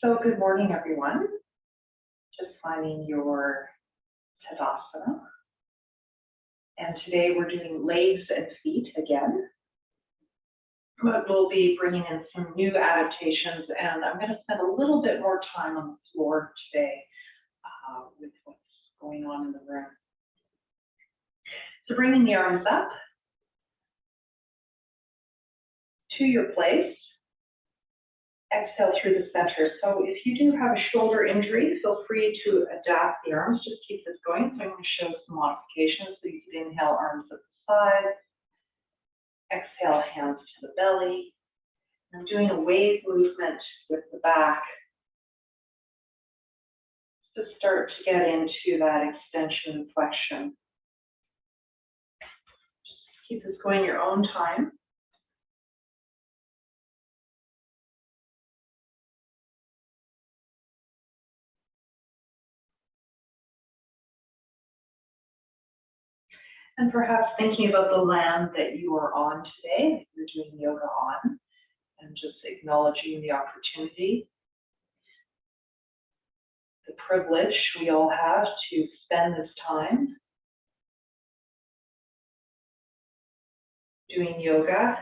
So good morning, everyone. Just finding your Tadasana. And today we're doing legs and feet again. But we'll be bringing in some new adaptations, and I'm going to spend a little bit more time on the floor today with what's going on in the room. So bringing the arms up to your place. Exhale through the center. So if you do have a shoulder injury, feel free to adapt the arms. Just keep this going. So I'm going to show some modifications. So you can inhale, arms at the sides. Exhale, hands to the belly. I'm doing a wave movement with the back to start to get into that extension and flexion. Just keep this going your own time. And perhaps thinking about the land that you are on today, you're doing yoga on, and just acknowledging the opportunity, the privilege we all have to spend this time doing yoga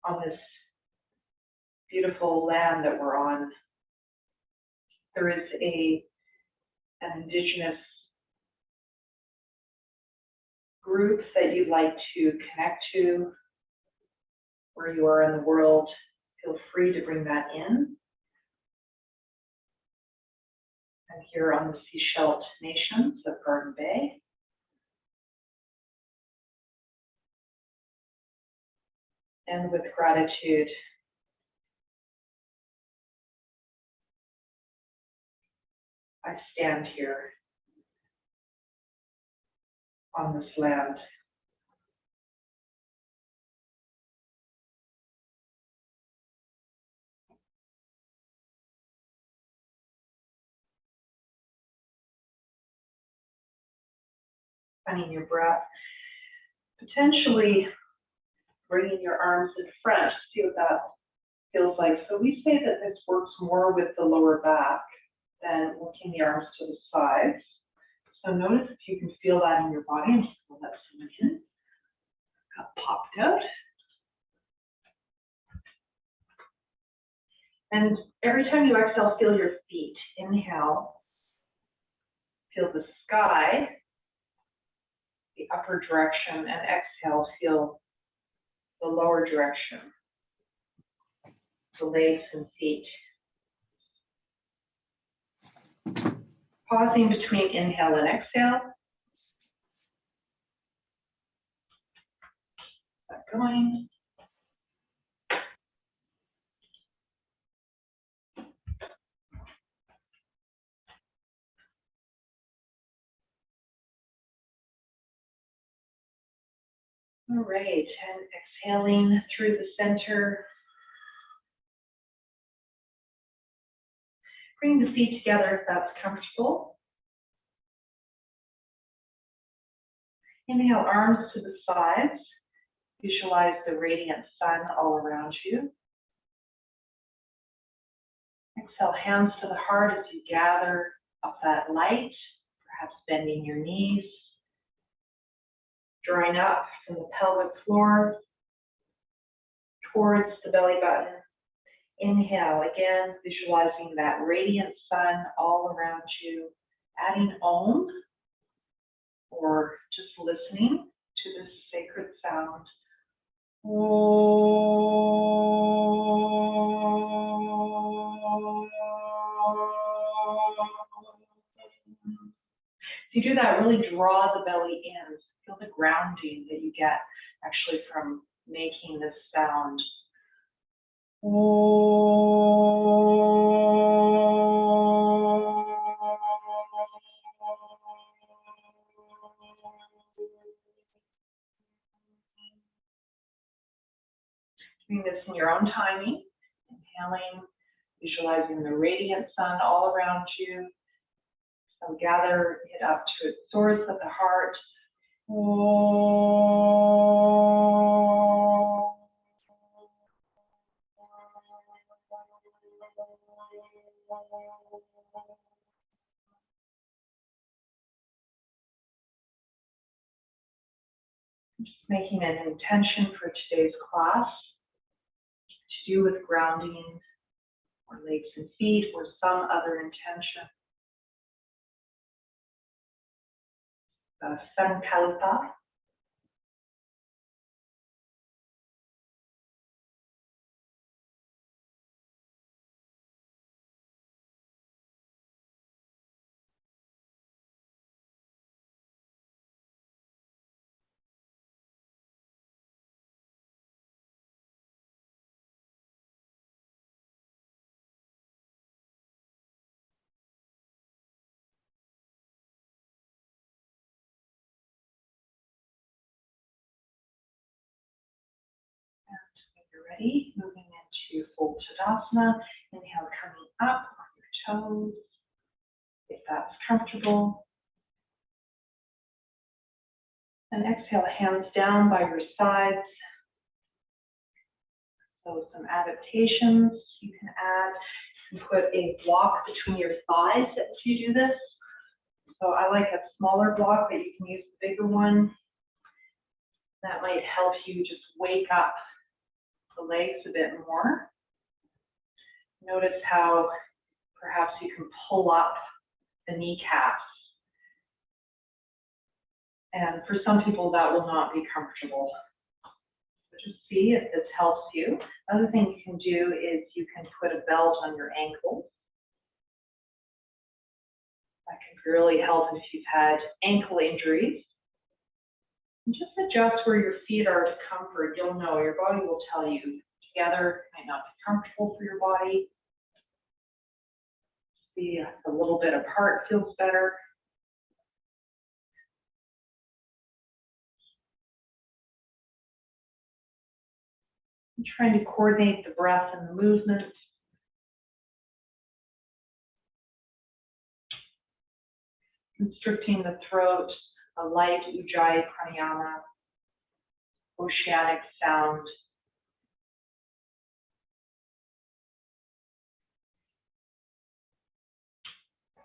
on this beautiful land that we're on. There is an indigenous group that you'd like to connect to, where you are in the world, feel free to bring that in. I'm here on the Seashell Nations of Garden Bay. And with gratitude, I stand here on this land. Finding your breath, potentially bringing your arms in front, see what that feels like. So we say that this works more with the lower back than working the arms to the sides. So notice if you can feel that in your body. I'm just going to let someone in. Got popped out. And every time you exhale, feel your feet. Inhale, feel the sky, the upper direction, and exhale, feel the lower direction, the legs and feet. Pausing between inhale and exhale. Keep going. All right, and exhaling through the center. Bring the feet together if that's comfortable. Inhale, arms to the sides. Visualize the radiant sun all around you. Exhale, hands to the heart as you gather up that light, perhaps bending your knees. Drawing up from the pelvic floor towards the belly button. Inhale, again, visualizing that radiant sun all around you. Adding Om, or just listening to this sacred sound. If you do that, really draw the belly in. Feel the grounding that you get actually from making this sound. Doing this in your own timing. Inhaling, visualizing the radiant sun all around you. So gather it up to its source at the heart. Just making an intention for today's class to do with grounding or legs and feet or some other intention. Sankalpa. When you're ready, moving into full Tadasana. Inhale, coming up on your toes, if that's comfortable. And exhale, hands down by your sides. So some adaptations you can add. You can put a block between your thighs as you do this. So I like a smaller block, but you can use the bigger one. That might help you just wake up the legs a bit more. Notice how perhaps you can pull up the kneecaps. And for some people that will not be comfortable. So just see if this helps you. Another thing you can do is you can put a belt on your ankles. That can really help if you've had ankle injuries. And just adjust where your feet are to comfort. You'll know, your body will tell you. Together might not be comfortable for your body. See if a little bit apart feels better. I'm trying to coordinate the breath and the movement. Constricting the throat, a light Ujjayi pranayama, oceanic sound.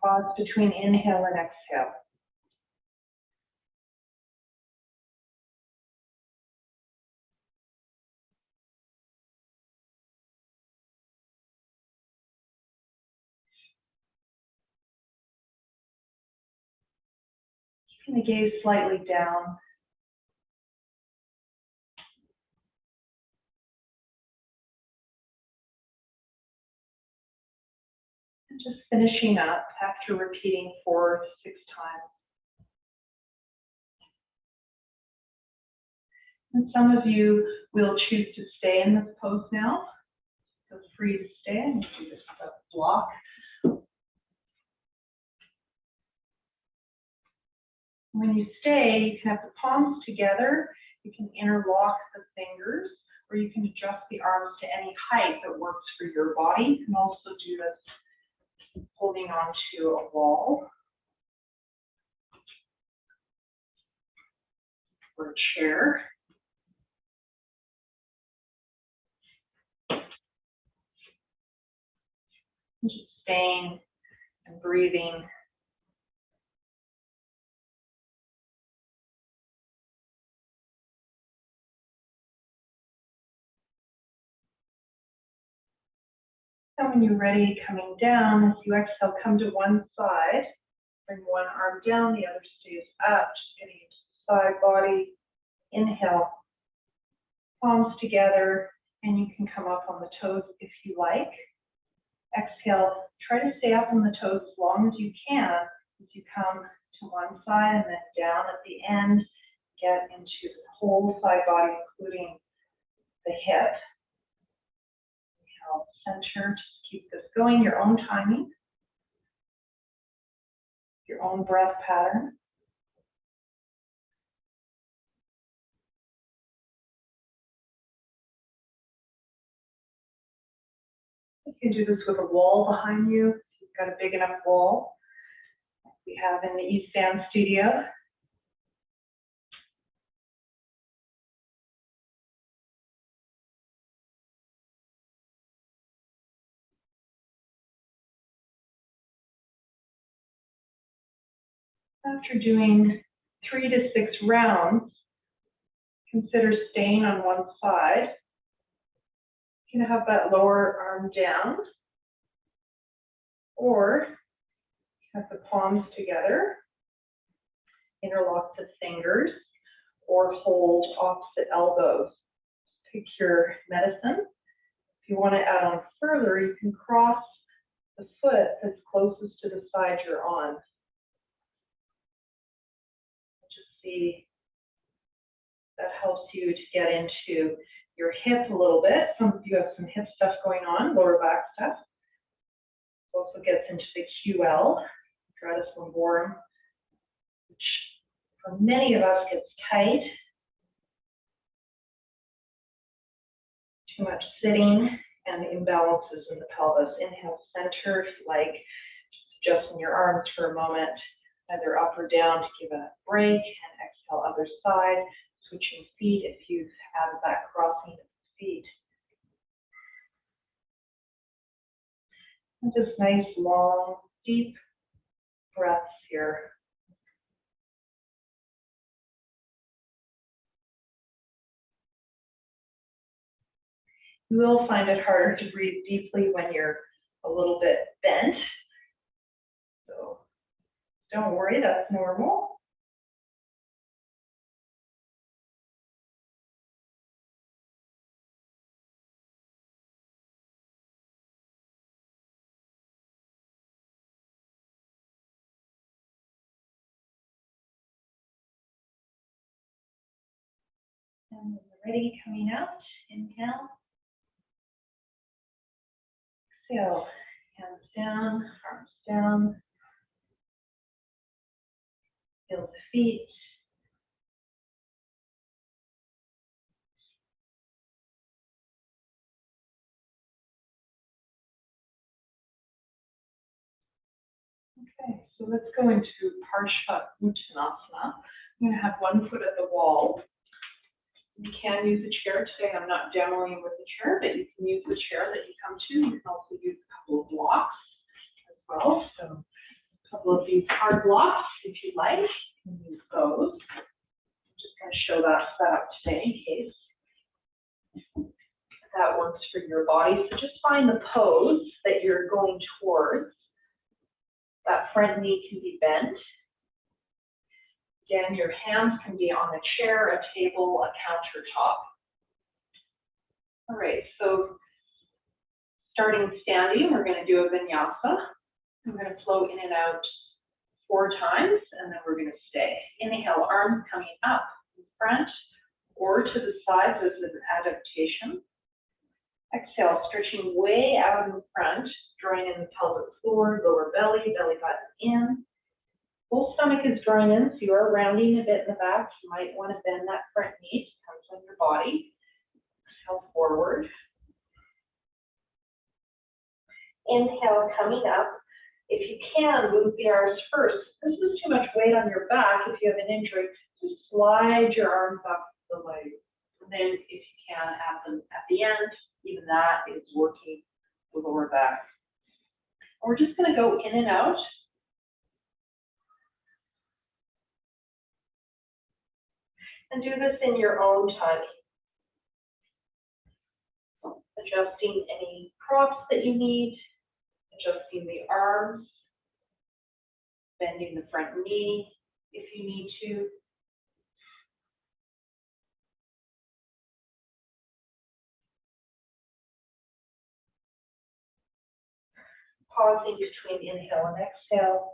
Pause between inhale and exhale. Keeping the gaze slightly down. And just finishing up after repeating 4 to 6 times. And some of you will choose to stay in this pose now. Feel free to stay and do this block. When you stay, you can have the palms together. You can interlock the fingers, or you can adjust the arms to any height that works for your body. You can also do this holding onto a wall or a chair. And just staying and breathing. And when you're ready, coming down, as you exhale, come to one side. Bring one arm down, the other stays up, just getting into the side body. Inhale, palms together, and you can come up on the toes if you like. Exhale, try to stay up on the toes as long as you can as you come to one side and then down at the end. Get into the whole side body, including the hip. Inhale, center, just keep this going, your own timing, your own breath pattern. You can do this with a wall behind you, if you've got a big enough wall, like we have in the East Stand studio. After doing 3 to 6 rounds, consider staying on one side. You can have that lower arm down, or have the palms together, interlock the fingers, or hold opposite elbows. Pick your medicine. If you want to add on further, you can cross the foot that's closest to the side you're on. Just see, that helps you to get into your hip a little bit. Some of you have some hip stuff going on, lower back stuff. Also gets into the QL, Gratis lumborum, which for many of us gets tight. Too much sitting and imbalances in the pelvis. Inhale, center, if you like, just adjusting your arms for a moment, either up or down to give a break, and exhale, other side, switching feet if you've had that crossing of the feet. And just nice, long, deep breaths here. You will find it harder to breathe deeply when you're a little bit bent. So don't worry, that's normal. And when you're ready, coming out, inhale. Exhale, hands down, arms down. Feel the feet. Okay, so let's go into Parsva-Uttanasana. I'm going to have one foot at the wall. You can use a chair today. I'm not demoing with a chair, but you can use the chair that you come to. You can also use a couple of blocks as well. So a couple of these hard blocks, if you like, you can use those. I'm just going to show that setup today in case that works for your body. So just find the pose that you're going towards. That front knee can be bent. Again, your hands can be on a chair, a table, a countertop. All right, so starting standing, we're going to do a vinyasa. I'm going to flow in and out 4 times, and then we're going to stay. Inhale, arms coming up in front or to the sides as an adaptation. Exhale, stretching way out in front, drawing in the pelvic floor, lower belly, belly button in. Full stomach is drawn in, so you are rounding a bit in the back. You might want to bend that front knee to come from your body. Exhale forward. Inhale, coming up. If you can, move the arms first. This is too much weight on your back. If you have an injury, just slide your arms up the legs. And then if you can, have them at the end. Even that is working the lower back. And we're just going to go in and out. And do this in your own time. Adjusting any props that you need, adjusting the arms, bending the front knee if you need to. Pausing between inhale and exhale.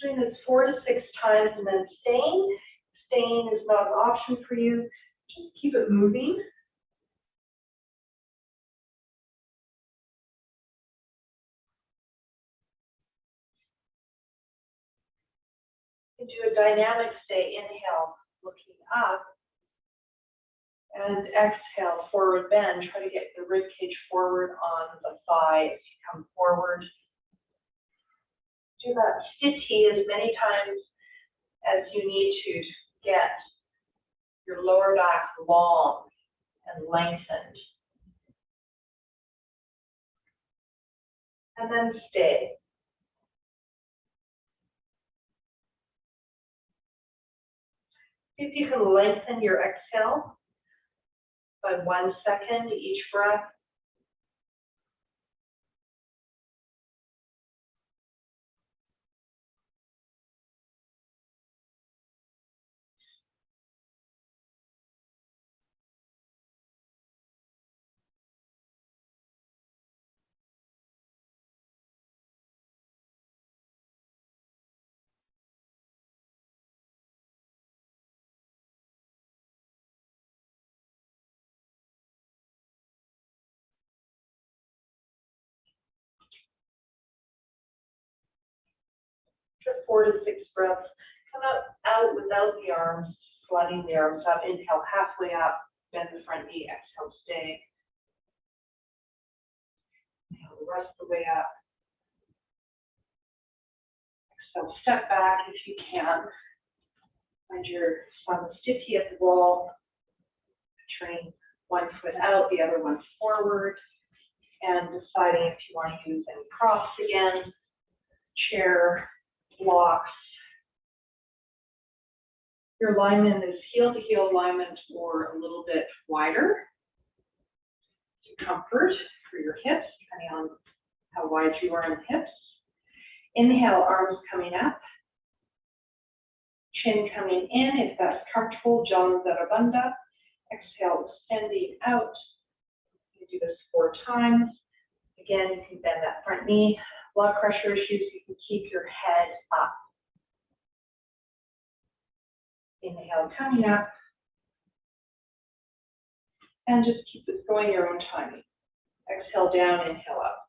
Doing this 4 to 6 times and then staying. Staying is not an option for you. Just keep it moving. You do a dynamic stay. Inhale, looking up. And exhale, forward bend. Try to get the rib cage forward on the thigh as you come forward. Do that sthiti as many times as you need to get your lower back long and lengthened. And then stay. See if you can lengthen your exhale by 1 second each breath. For 4 to 6 breaths, come out without the arms, sliding the arms up. Inhale halfway up, bend the front knee, exhale, stay. Inhale the rest of the way up. Exhale, step back if you can. Find your thumb stiffy at the wall. Turning one foot out, the other one forward. And deciding if you want to use any props again, chair, blocks. Your alignment is heel-to-heel alignment or a little bit wider. Comfort for your hips, depending on how wide you are in the hips. Inhale, arms coming up. Chin coming in, if that's comfortable, Janu Dhara Bandha. Exhale, extending out. You do this 4 times. Again, you can bend that front knee. Blood pressure issues, you can keep your head up. Inhale, coming up. And just keep this going your own timing. Exhale down, inhale up.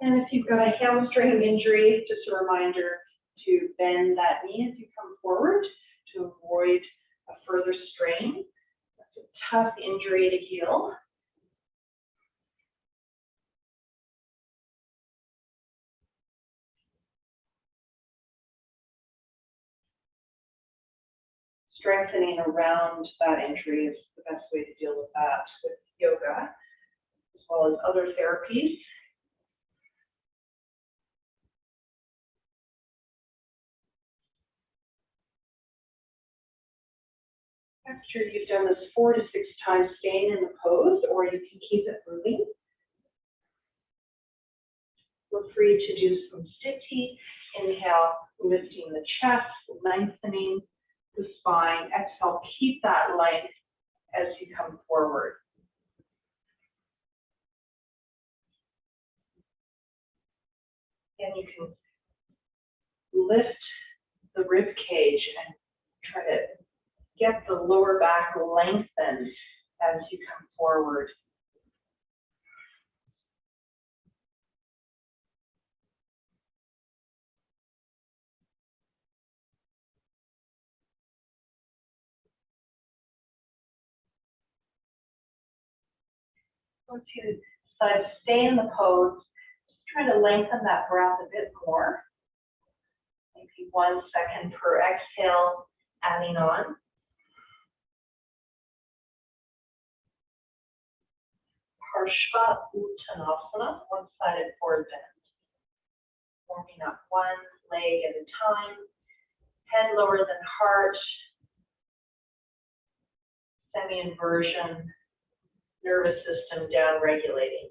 And if you've got a hamstring injury, just a reminder to bend that knee as you come forward to avoid a further strain. That's a tough injury to heal. Strengthening around that injury is the best way to deal with that with yoga, as well as other therapies. After you've done this 4 to 6 times, staying in the pose, or you can keep it moving. Feel free to do some sthiti. Inhale, lifting the chest, lengthening the spine. Exhale, keep that length as you come forward. And you can lift the rib cage and try to get the lower back lengthened as you come forward. Once you decide to stay in the pose, just try to lengthen that breath a bit more. Maybe 1 second per exhale, adding on. Parshva Uttanasana, one-sided forward bend. Warming up one leg at a time. Head lower than heart. Semi-inversion. Nervous system down regulating.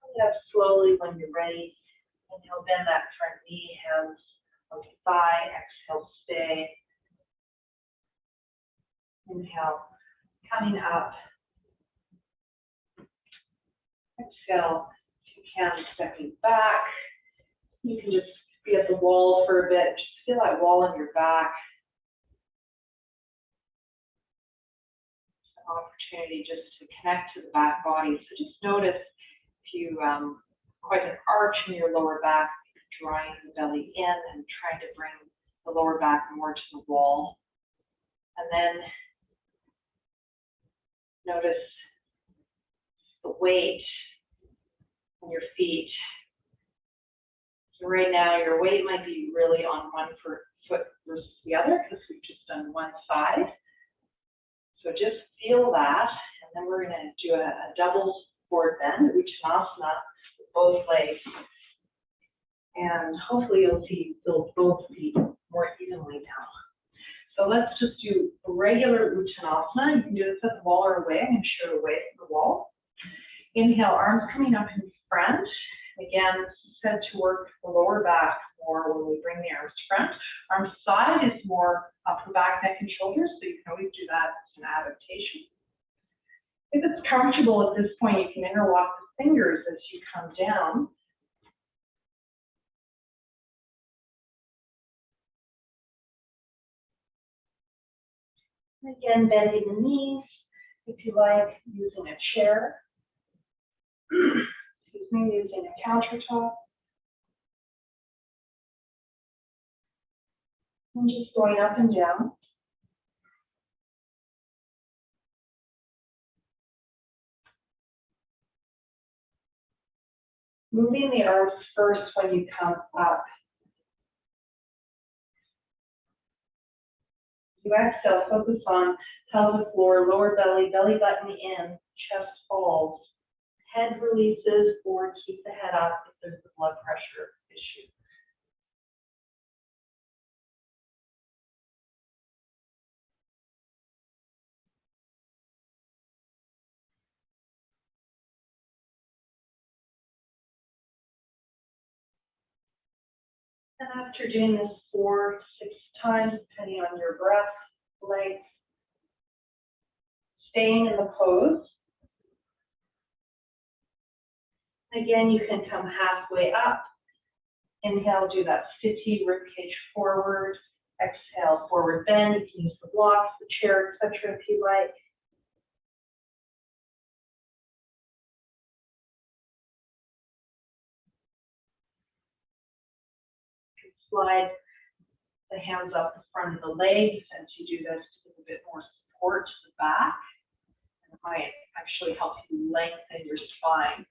Come up slowly when you're ready. Inhale, bend that front knee, hands on the thigh. Exhale, stay. Inhale, coming up. Exhale, if you can, stepping back. You can just be at the wall for a bit. Just feel that wall on your back. An opportunity just to connect to the back body. So just notice if you quite an arch in your lower back, drawing the belly in and trying to bring the lower back more to the wall. And then notice the weight on your feet. So right now your weight might be really on one foot versus the other because we've just done one side. So just feel that, and then we're going to do a double forward bend, Uttanasana, with both legs. And hopefully you'll see both feet more evenly now. So let's just do a regular Uttanasana. You can do this at the wall or away. I'm going to show away from the wall. Inhale, arms coming up in front. Again, this is said to work the lower back more when we bring the arms front. Arm side is more upper back, neck, and shoulders, so you can always do that as an adaptation. If it's comfortable at this point, you can interlock the fingers as you come down. Again, bending the knees, if you like, using a chair. Excuse me, using a countertop. And just going up and down. Moving the arms first when you come up. You exhale, focus on pelvic floor, lower belly, belly button in, chest falls. Head releases or keep the head up if there's a blood pressure issue. And after doing this 4 to 6 times, depending on your breath, length, staying in the pose. Again, you can come halfway up. Inhale, do that sticky ribcage forward. Exhale, forward bend. You can use the blocks, the chair, etc. if you like. Slide the hands up the front of the legs as you do this to give a bit more support to the back. And it might actually help you lengthen your spine.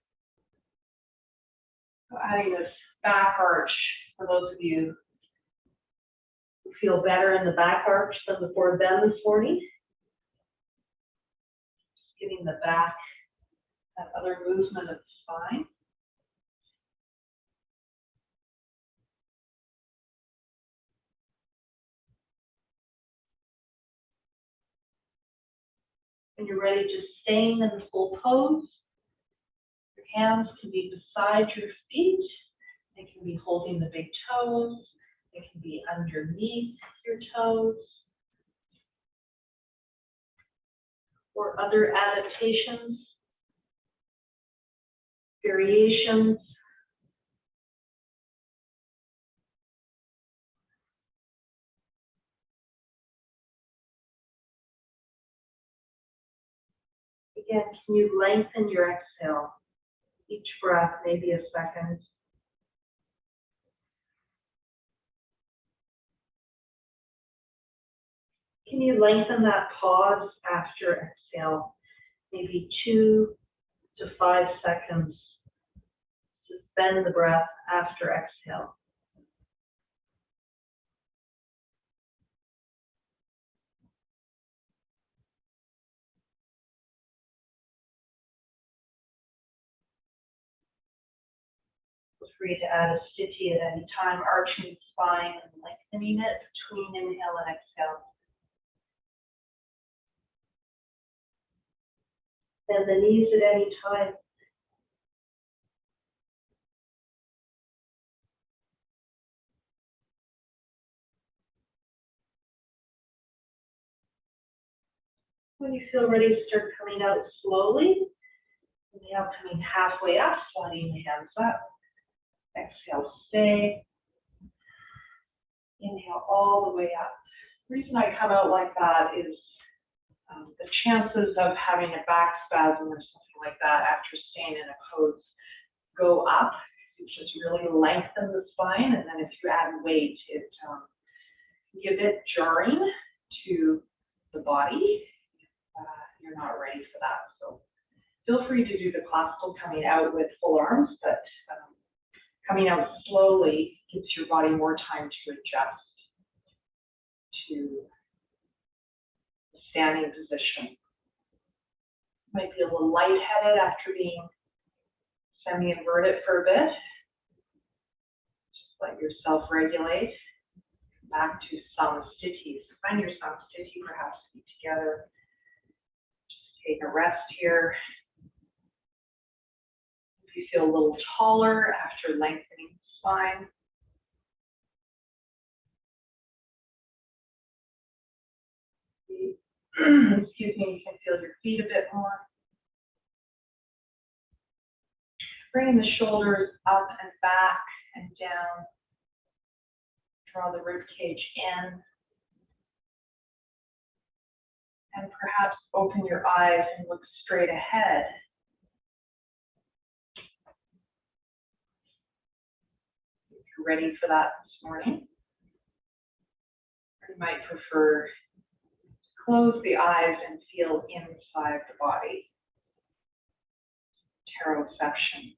So adding this back arch, for those of you who feel better in the back arch than the forward bend this morning. Just giving the back that other movement of the spine. When you're ready, just staying in the full pose. Your hands can be beside your feet. They can be holding the big toes. They can be underneath your toes. Or other adaptations, variations. Again, can you lengthen your exhale? Each breath, maybe a second. Can you lengthen that pause after exhale? Maybe 2 to 5 seconds. Suspend the breath after exhale. Feel free to add a stitchy at any time, arching the spine and lengthening it between inhale and exhale. Bend the knees at any time. When you feel ready, start coming out slowly. Inhale, coming halfway up, sliding the hands up. Exhale, stay. Inhale all the way up. The reason I come out like that is the chances of having a back spasm or something like that after staying in a pose go up. You just really lengthen the spine, and then if you add weight, it can be a bit jarring to the body. You're not ready for that. So feel free to do the classical coming out with full arms, but coming out slowly gives your body more time to adjust to the standing position. You might be a little lightheaded after being semi-inverted for a bit. Just let yourself regulate. Back to samastiti. Find your samastiti, perhaps feet together. Take a rest here. If you feel a little taller after lengthening the spine. Excuse me, you can feel your feet a bit more. Bringing the shoulders up and back and down. Draw the rib cage in. And perhaps open your eyes and look straight ahead. If you're ready for that this morning. You might prefer to close the eyes and feel inside the body. Pteroception.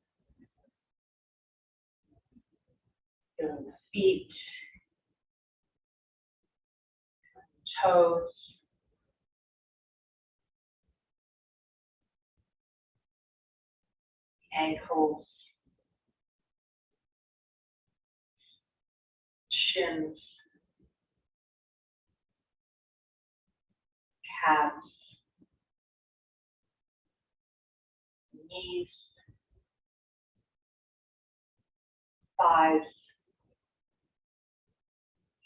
Feeling the feet, toes, ankles, shins, calves, knees, thighs,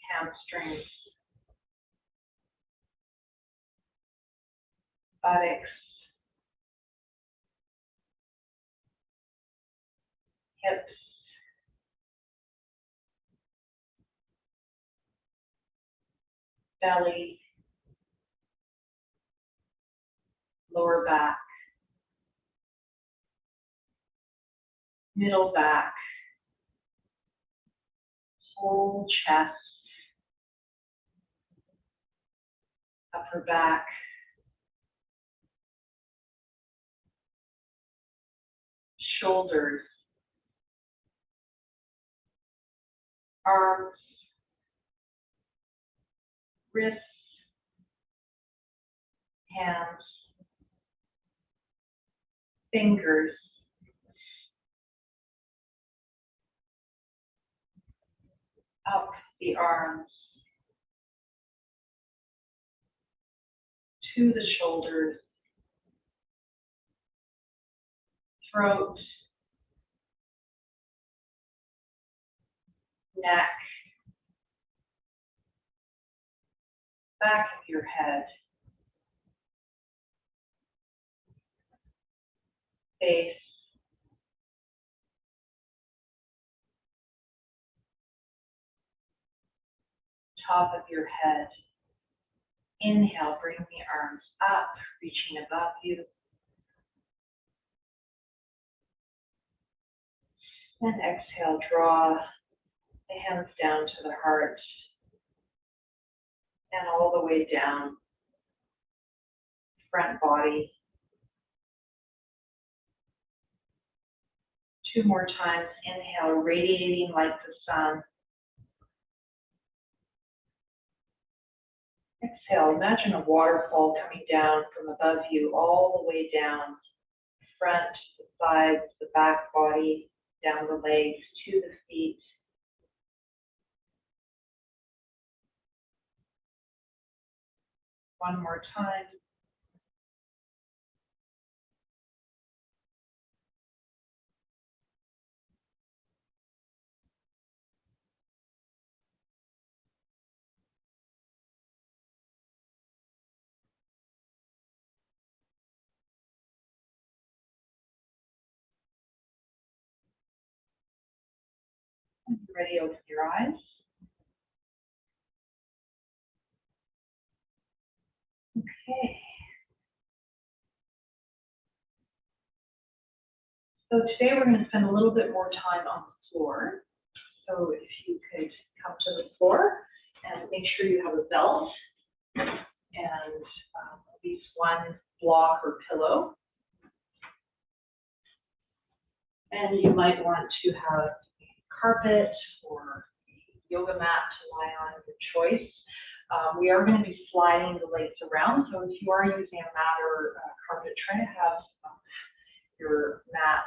hamstrings, buttocks, hips, belly, lower back, middle back, whole chest, upper back, shoulders, arms, wrists, hands, fingers, up the arms, to the shoulders, throat, neck, back of your head, face, top of your head. Inhale, bring the arms up, reaching above you. And exhale, draw the hands down to the heart and all the way down, front body. 2 more times. Inhale, radiating like the sun. Exhale, imagine a waterfall coming down from above you all the way down, front, the sides, the back body, down the legs, to the feet. One more time. When you're ready, open your eyes. Okay. So today we're going to spend a little bit more time on the floor. So if you could come to the floor and make sure you have a belt and at least one block or pillow. And you might want to have a carpet or a yoga mat to lie on, your choice. We are going to be sliding the legs around, so if you are using a mat or a carpet, try to have your mat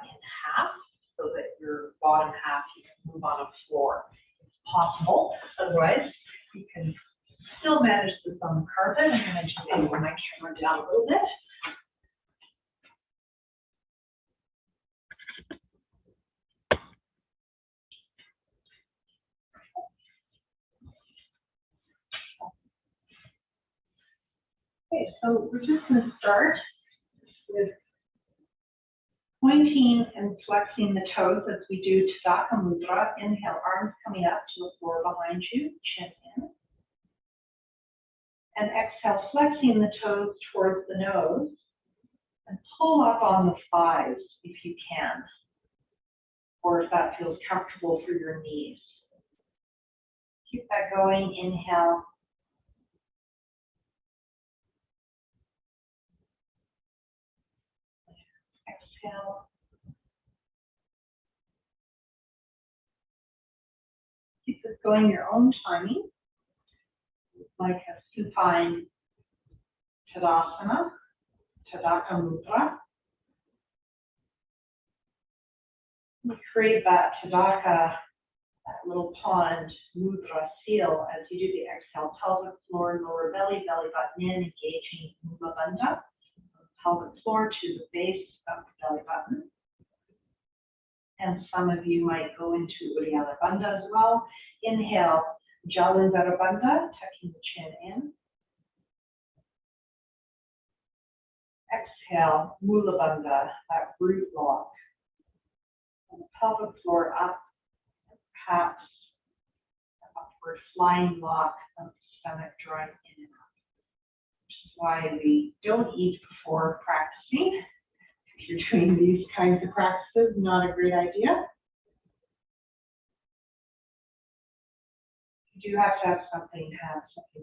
in half so that your bottom half you can move on a floor if possible. Otherwise, you can still manage this on the carpet. I'm going to just move my camera down a little bit. Okay, so we're just going to start with pointing and flexing the toes as we do Tadaka Mudra. Inhale, arms coming up to the floor behind you, chin in. And exhale, flexing the toes towards the nose. And pull up on the thighs if you can, or if that feels comfortable for your knees. Keep that going. Inhale. Exhale. Keep this going your own timing, like a supine Tadasana, Tadaka Mudra. We create that Tadaka, that little pond mudra seal as you do the exhale. Pelvic floor, lower belly, belly button in, engaging Mula Bandha. Pelvic floor to the base of the belly button. And some of you might go into Uddiyana Bandha as well. Inhale, Jalandhara Bandha, tucking the chin in. Exhale, Mula Bandha, that root lock. And the pelvic floor up, and perhaps an upward flying lock of the stomach drawing in and out. Which is why we don't eat before practicing. If you're doing these kinds of practices, not a great idea. You do have to have something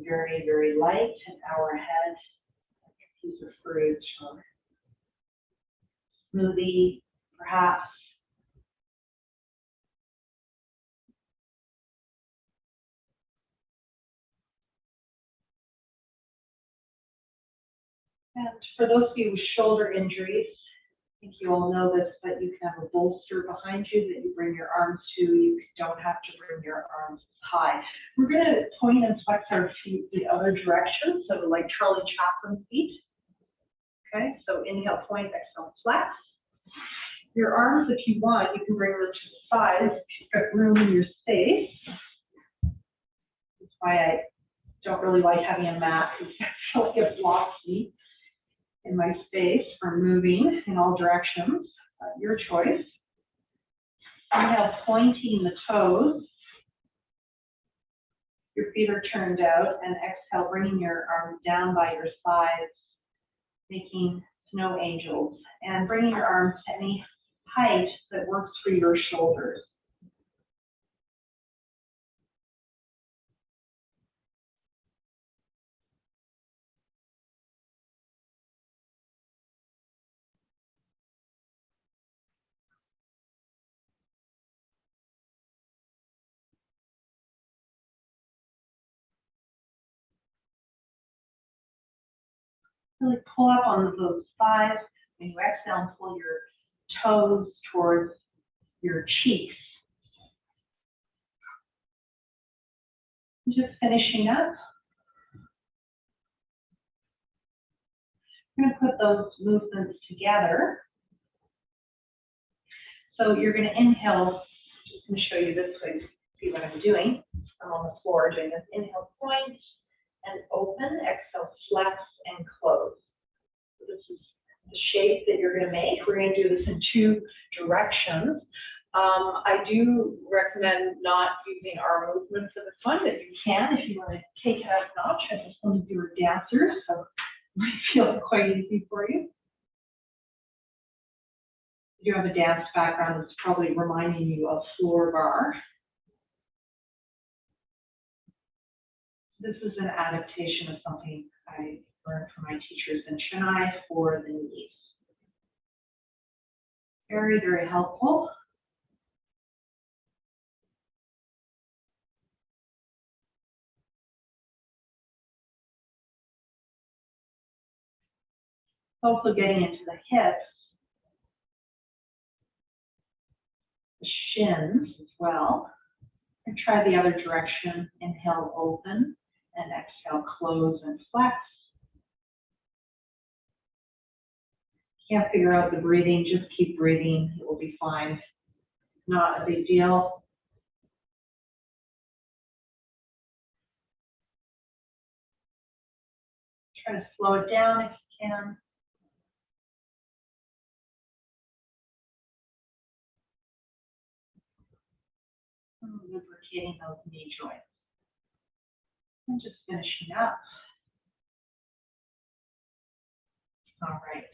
very, very light, an hour ahead, like a piece of fruit or smoothie, perhaps. And for those of you with shoulder injuries, I think you all know this, but you can have a bolster behind you that you bring your arms to. You don't have to bring your arms high. We're going to point and flex our feet the other direction, so like Charlie Chaplin feet. Okay, so inhale, point, exhale, flex. Your arms, if you want, you can bring them to the sides if you've got room in your space. That's why I don't really like having a mat, because I feel like it blocks me in my space from moving in all directions. Your choice. Inhale, pointing the toes. Your feet are turned out, and exhale, bringing your arms down by your sides, making snow angels, and bringing your arms to any height that works for your shoulders. Really pull up on those thighs. When you exhale, pull your toes towards your cheeks. Just finishing up. I'm going to put those movements together. So you're going to inhale. Just going to show you this way to see what I'm doing. I'm on the floor doing this. Inhale, point and open. Exhale, flex and close. So this is the shape that you're going to make. We're going to do this in two directions. I do recommend recommend not using arm movement for this one, but you can if you want to take it up a notch. I just want to do a dancer, so it might feel quite easy for you. If you have a dance background, it's probably reminding you of floor bar. This is an adaptation of something I learned from my teachers in Chennai for the knees. Very, very helpful. Also getting into the hips, the shins as well. And try the other direction. Inhale, open, and exhale, close and flex. Can't figure out the breathing, just keep breathing. It will be fine. Not a big deal. Try to slow it down if you can. Lubricating those knee joints. And just finishing up. All right.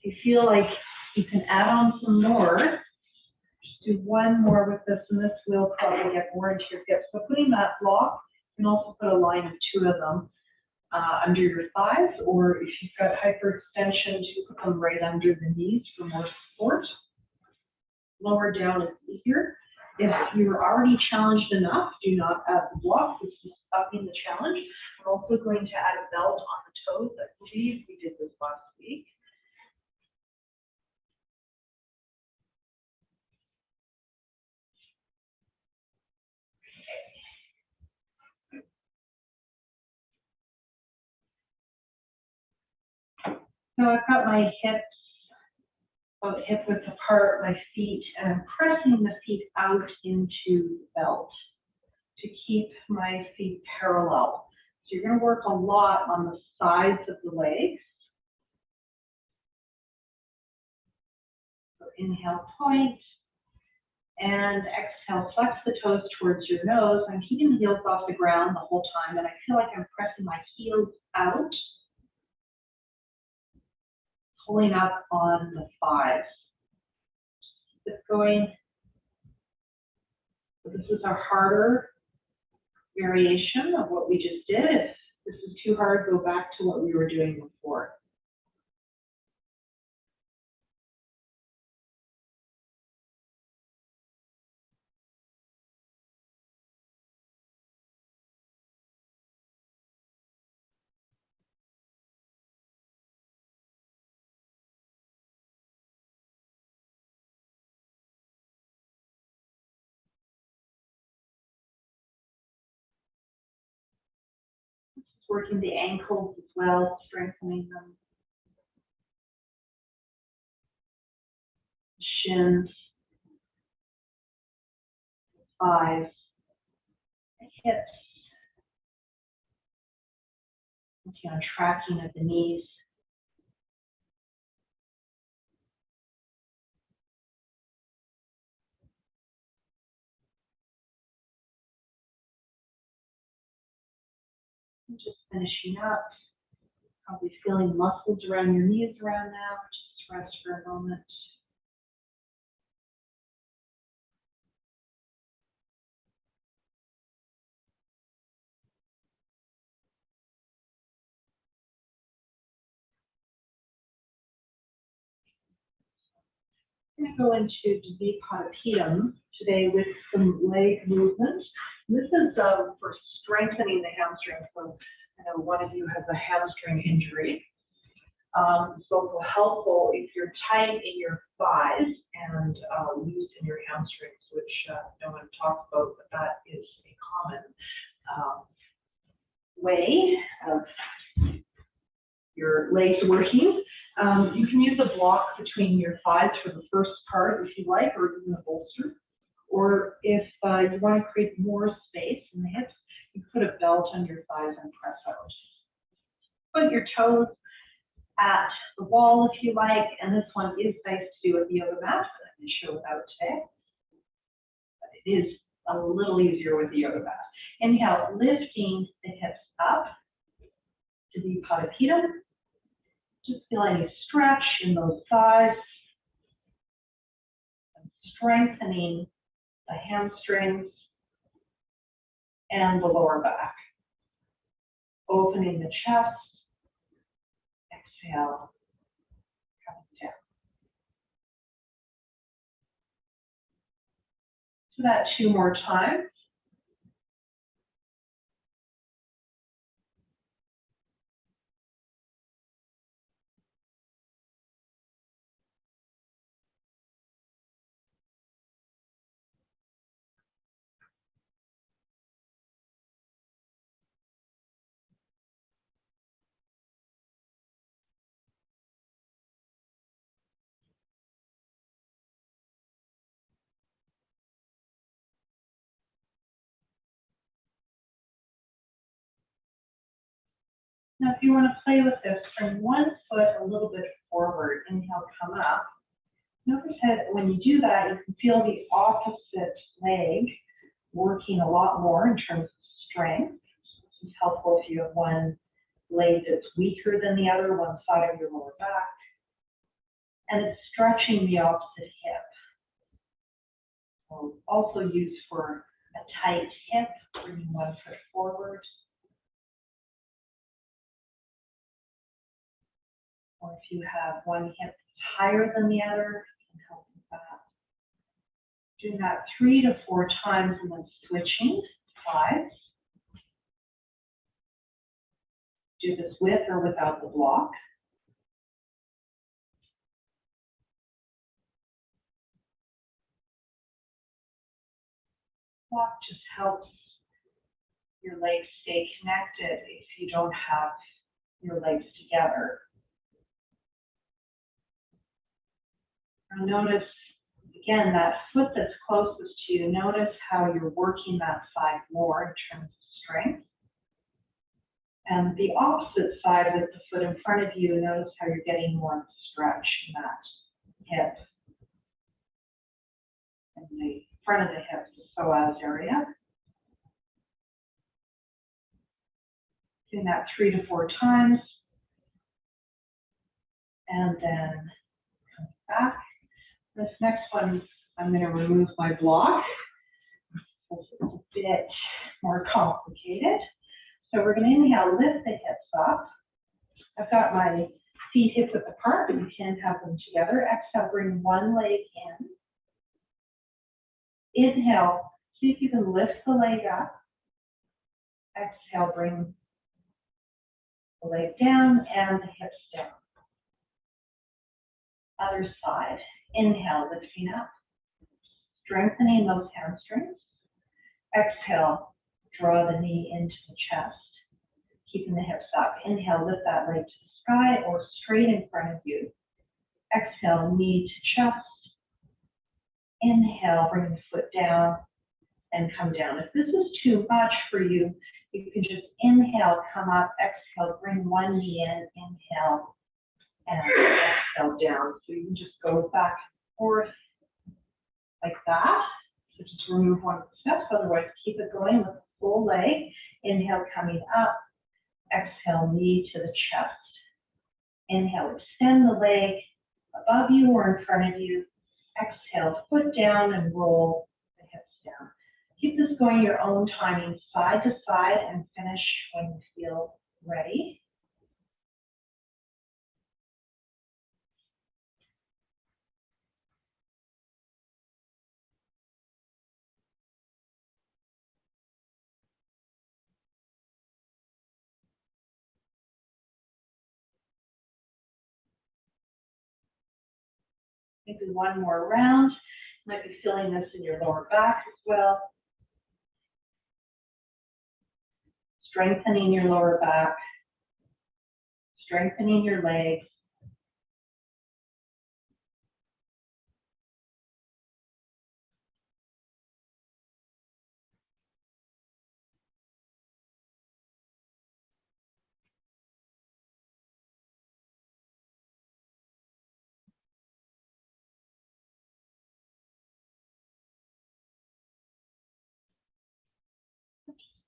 If you feel like you can add on some more, just do one more with this, and this will probably get more into your hips. So putting that block, you can also put a line of 2 of them under your thighs, or if you've got hyperextension, you put them right under the knees for more support. Lower down is easier. If you're already challenged enough, do not add the block. This is upping the challenge. We're also going to add a belt on the toes. I believe we did this last week. Now I've got my hips about hip width apart, my feet, and I'm pressing the feet out into the belt to keep my feet parallel. So you're going to work a lot on the sides of the legs. So inhale, point, and exhale, flex the toes towards your nose. I'm keeping the heels off the ground the whole time, and I feel like I'm pressing my heels out, pulling up on the thighs. Keep it going. So this is a harder variation of what we just did. If this is too hard, go back to what we were doing before. Working the ankles as well, strengthening them. Shins, thighs, hips. Working on tracking of the knees. And just finishing up. Probably feeling muscles around your knees around now. Just rest for a moment. I'm going to go into Dvipadipedam today with some leg movement. This is for strengthening the hamstring. So I know one of you has a hamstring injury. It's also helpful if you're tight in your thighs and loose in your hamstrings, which no one talks about, but that is a common way of your legs working. You can use a block between your thighs for the first part if you like, or even a bolster. Or if you want to create more space in the hips, you can put a belt on your thighs and press out. Put your toes at the wall if you like, and this one is nice to do with the yoga mat, but I'm going to show without today. But it is a little easier with the yoga mat. Inhale, lifting the hips up to the Padapita. Just feel any stretch in those thighs. And strengthening the hamstrings and the lower back. Opening the chest. Exhale, coming down. So that 2 more times. Now, if you want to play with this, bring one foot a little bit forward. Inhale, come up. Notice that when you do that, you can feel the opposite leg working a lot more in terms of strength. This is helpful if you have one leg that's weaker than the other, one side of your lower back. And it's stretching the opposite hip. So also used for a tight hip, bringing one foot forward. Or if you have one hip that's higher than the other, it can help with that. Doing that 3 to 4 times and then switching sides. Do this with or without the block. Block just helps your legs stay connected if you don't have your legs together. Now notice, again, that foot that's closest to you, notice how you're working that side more in terms of strength. And the opposite side with the foot in front of you, notice how you're getting more stretch in that hip. And the front of the hip, the psoas area. Doing that 3 to 4 times. And then come back. This next one, I'm going to remove my block. It's a bit more complicated. So we're going to inhale, lift the hips up. I've got my feet hip width apart, but you can have them together. Exhale, bring one leg in. Inhale, see if you can lift the leg up. Exhale, bring the leg down and the hips down. Other side. Inhale, lifting up, strengthening those hamstrings. Exhale, draw the knee into the chest, keeping the hips up. Inhale, lift that leg to the sky or straight in front of you. Exhale, knee to chest. Inhale, bring the foot down and come down. If this is too much for you, you can just inhale, come up, exhale, bring one knee in, inhale, and exhale down. So you can just go back and forth like that. So just remove one of the steps, otherwise keep it going with the full leg. Inhale, coming up, exhale, knee to the chest. Inhale, extend the leg above you or in front of you. Exhale, foot down and roll the hips down. Keep this going your own timing, side to side, and finish when you feel ready. Maybe one more round. You might be feeling this in your lower back as well. Strengthening your lower back, strengthening your legs.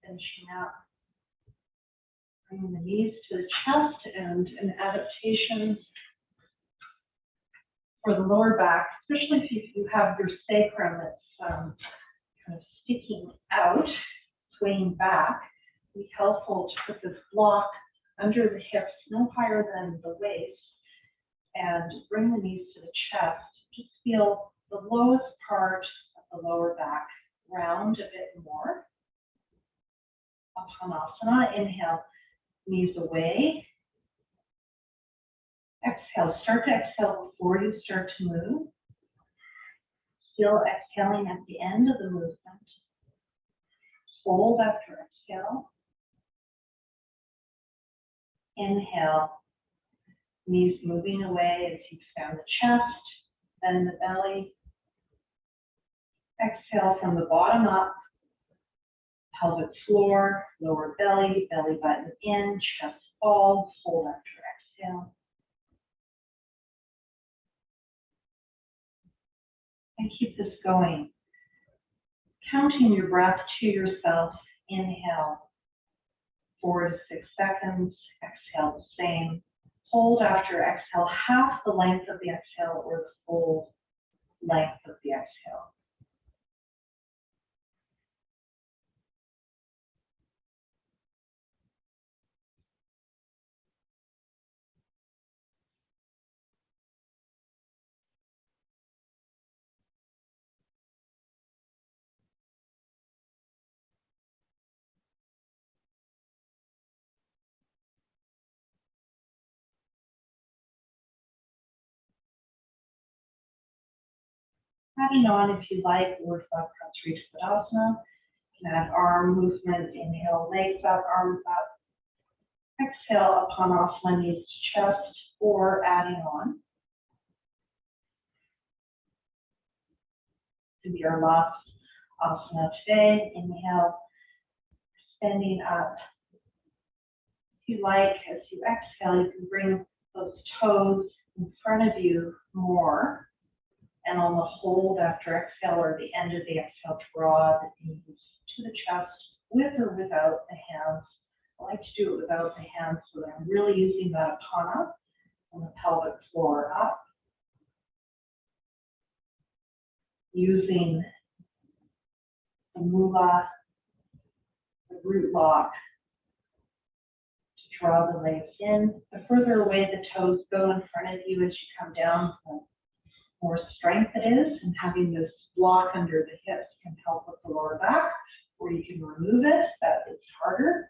finishing up. Bringing the knees to the chest, and an adaptation for the lower back, especially if you have your sacrum that's kind of sticking out, swaying back. It'd be helpful to put this block under the hips, no higher than the waist, and bring the knees to the chest. Just feel the lowest part of the lower back round a bit more. Asana, inhale, knees away. Exhale, start to exhale before you start to move. Still exhaling at the end of the movement. Hold after exhale. Inhale, knees moving away as you expand the chest, then the belly. Exhale from the bottom up, pelvic floor, lower belly, belly button in, chest falls, hold after exhale. And keep this going. Counting your breath to yourself, inhale, 4 to 6 seconds, exhale the same. Hold after exhale, half the length of the exhale or the full length of the exhale. Adding on, if you like, Urdhva Uttanasana. You can add arm movement, inhale, legs up, arms up. Exhale, Uttanasana, knees to chest, or adding on. To be our last asana today. Inhale, extending up. If you like, as you exhale, you can bring those toes in front of you more. And on the hold after exhale or the end of the exhale, draw the knees to the chest with or without the hands. I like to do it without the hands so that I'm really using that Uttanasana on the pelvic floor up. Using the mula, the root lock, to draw the legs in. The further away the toes go in front of you as you come down, the more strength it is, and having this block under the hips can help with the lower back, or you can remove it. That is harder.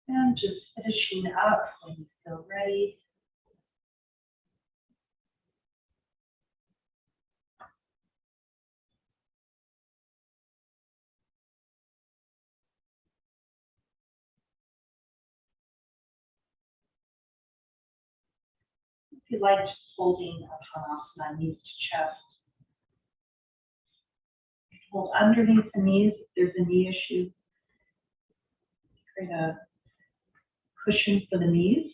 And just finishing up when you feel ready. If you like, just holding Uttanasana, knees to chest. Hold underneath the knees if there's a knee issue. Create a cushion for the knees.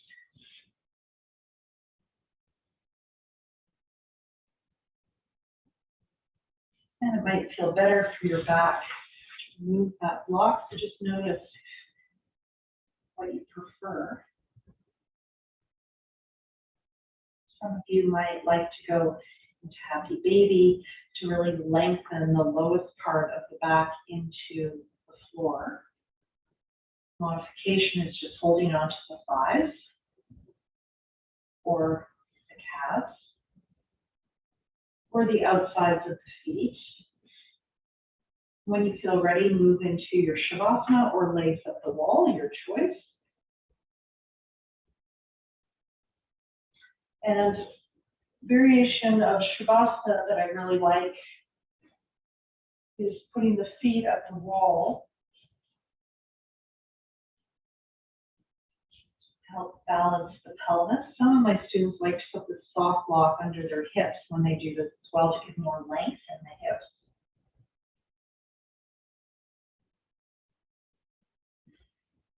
And it might feel better for your back to remove that block, so just notice what you prefer. Some of you might like to go into Happy Baby to really lengthen the lowest part of the back into the floor. Modification is just holding onto the thighs or the calves or the outsides of the feet. When you feel ready, move into your Shavasana or legs up the wall, your choice. And variation of Shavasana that I really like is putting the feet at the wall to help balance the pelvis. Some of my students like to put the soft block under their hips when they do this as well to give more length in the hips.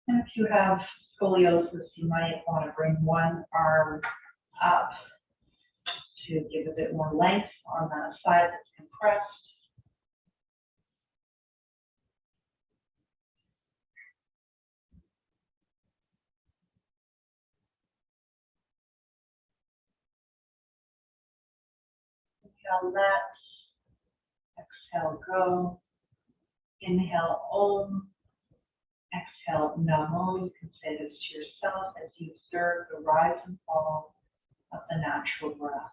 And if you have scoliosis, you might want to bring one arm up to give a bit more length on that side that's compressed. Inhale, let. Exhale, go. Inhale, om. Exhale, namo. You can say this to yourself as you observe the rise and fall of the natural breath.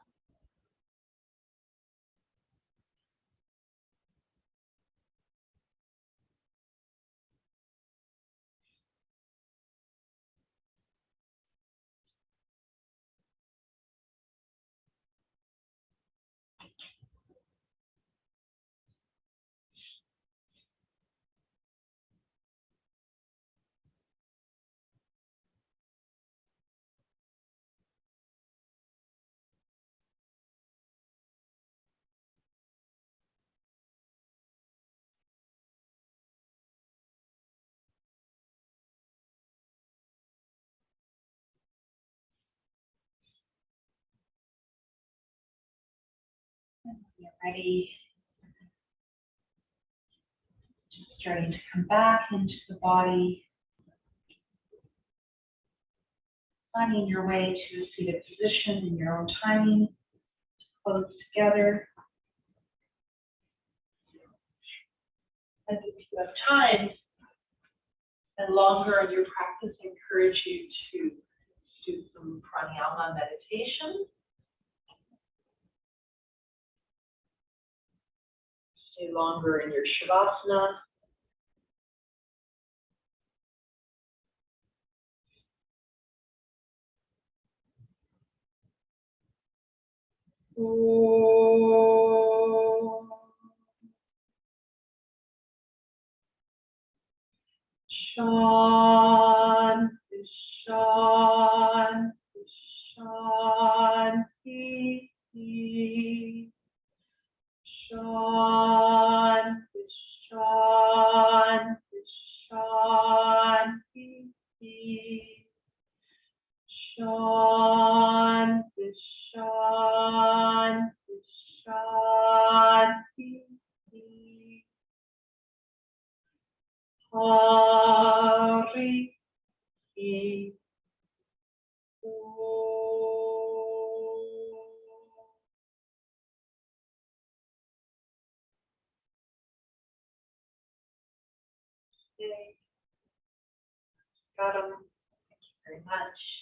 And when you're ready, just starting to come back into the body, finding your way to a seated position in your own timing, close together. And if you have time and longer in your practice, I encourage you to do some pranayama meditation. Stay longer in your shavasana. Shanti, shanti, shanti, shanti, shanti, shanti, shanti, shanti, shanti. Hari Got 'em. Thank you very much.